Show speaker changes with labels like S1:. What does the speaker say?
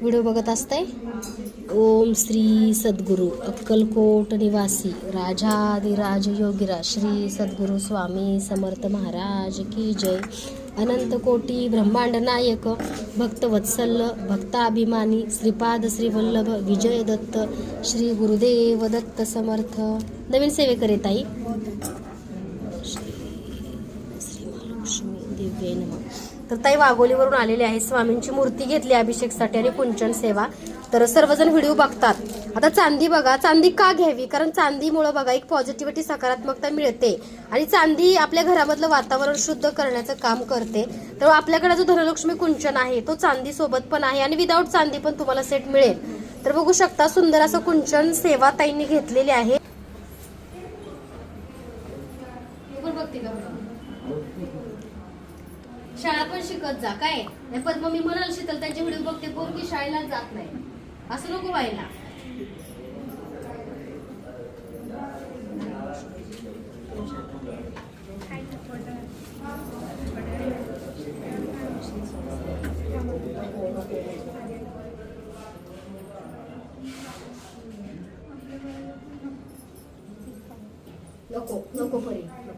S1: Video बघत असताय. ओम श्री सद्गुरु अक्कलकोट निवासी राजाधिराज योगीराज श्री सद्गुरु स्वामी समर्थ महाराज की जय. अनंत कोटी ब्रह्मांड नायक भक्तवत्सल भक्ताभिमानी श्रीपाद श्रीवल्लभ विजय दत्त श्री गुरुदेव दत्त समर्थ. नवीन सेवेकरी ताई. श्री महालक्ष्मी दिव्य नमः. तर ताई वाघोलीवरून आलेले आहे. स्वामींची मूर्ती घेतली अभिषेकसाठी आणि कुंचन सेवा. तर सर्वजण व्हिडिओ बघतात. आता चांदी बघा, चांदी का घ्यावी? कारण चांदीमुळे बघा एक पॉझिटिव्हिटी सकारात्मकता मिळते आणि चांदी आपल्या घरामधलं वातावरण शुद्ध करण्याचं काम करते. तर आपल्याकडे जो धनलक्ष्मी कुंचन आहे तो चांदी सोबत पण आहे आणि विदाऊट चांदी पण तुम्हाला सेट मिळेल. तर बघू शकता सुंदर असं कुंचन सेवा ताईंनी घेतलेली आहे. शाळा पण शिकत जा काय. पण मग मी म्हणाल शीतल त्यांचे व्हिडिओ बघते पोरगी शाळेला जात नाही असं नको व्हायला. नको नको परी.